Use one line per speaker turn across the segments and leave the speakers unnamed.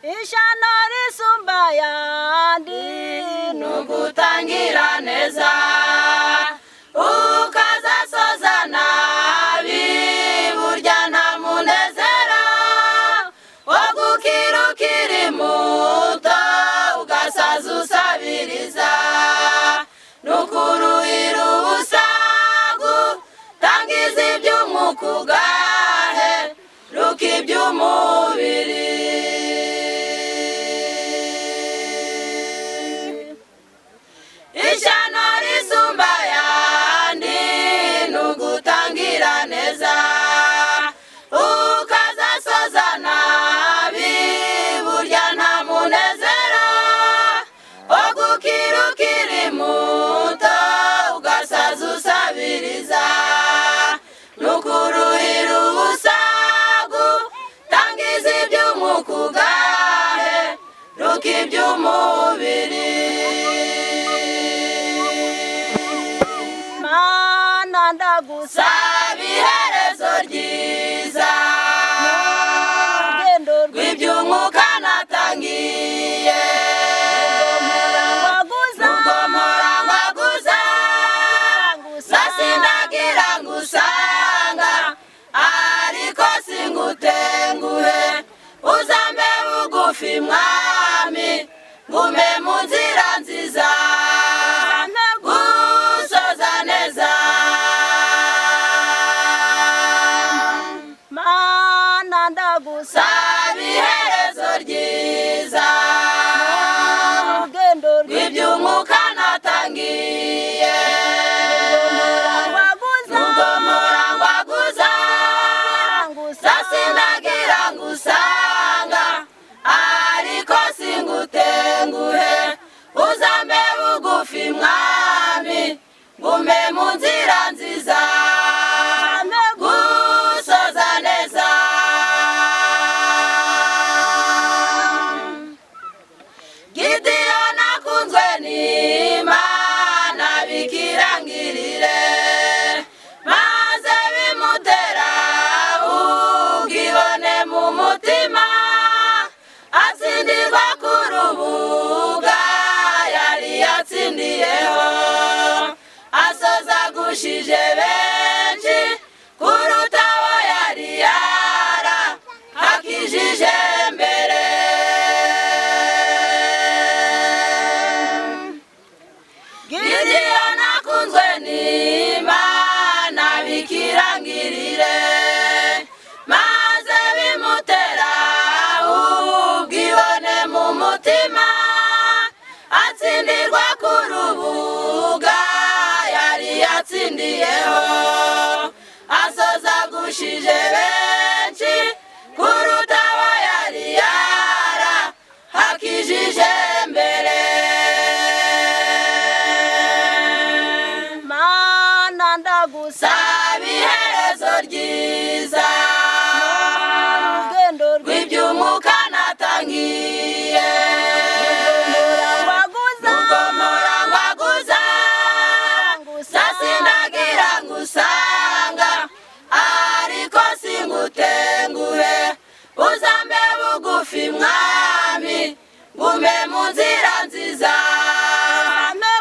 Ishano risumba yandi
nugutangira neza ukazasoza nabi burya nta munezero wo gukira ukiri muto ugasaza usabiriza nukuruhira ubusa gutangiza iby'umwuka ugahe ruka iby'umubiri. Ishano risumba yandi nugutangira neza ukazasoza nabi burya nta munezero wo gukira ukiri muto ugasaza usabiriza nukuruhira ubusa gutangiza iby'umwuka ugahe ruka iby'umubiri. Saba iherezo ryiza rw'iby'umwuka natangiye nubwo mpora ngwaguza nasindagira ngusanga ariko singutenguhe uzambe bugufi mwami ngume mu nzira nziza gusoza neza. Saba iherezo ryiza rw'iby'umwuka natangiye nubwo mpora ngwaguza nasindagira ngusanga ariko singutenguhe uzambe bugufi mwami ngume mu nzira nziza gusoza neza. Gideyoni akunzwe n'Imana bikirangirire maze bimutera ubwibone mu mutima atsindirwa ku rubuga yari yatsindiyeho asoza gushije benshi kuruta abo yari yarahakijije mbere. Gideyoni akunzwe n'Imana bikirangirire maze bimutera ubwibone mu mutima atsindirwa ku rubuga yari yatsindiyeho asoza gushije benshi kuruta abo yari yarahakijije mbere. Saba iherezo ryiza rw'iby'umwuka natangiye nubwo mpora ngwaguza nasindagira ngusanga ariko singutenguhe uzambe bugufi mwami ngume mu nzira nziza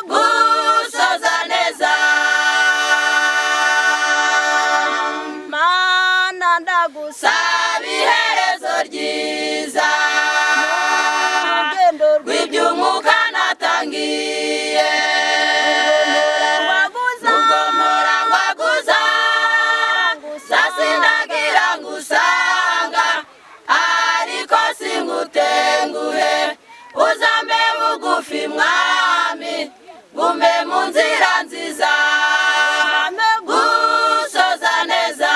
gusoza neza. Saba iherezo ryiza rw'iby'umwuka natangiye nubwo mpora ngwaguza nasindagira ngusanga ariko singutenguhe uzambe bugufi mwami ngume mu nzira nziza gusoza neza.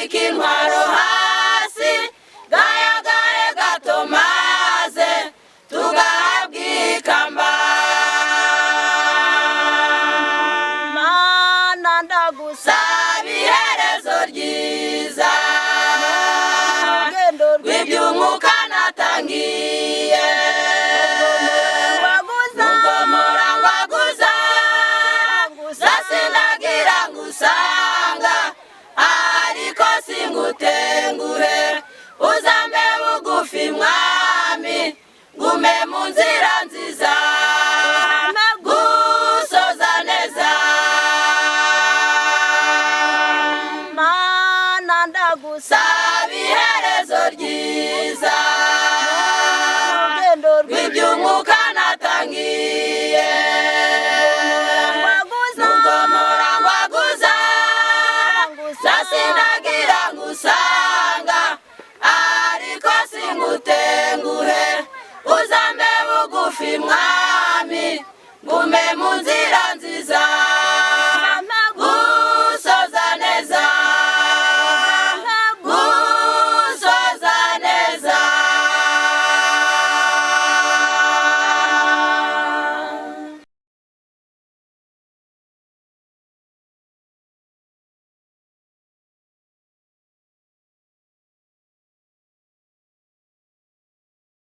rambika intwaro hasi gayagahe gato maze tugahabwa ikamba
mana ndagusaba
iherezo ryiza
urugendo
rw'iby'umwuka natangiye
rwaguzamura
zasindagira ngusanga ariko singutenguhe uzambe bugufi mwami gume mu nzira nziza gusoza neza
mana ndagusaba
iherezo ryiza
urugendo
rw'iby'umwuka natangiye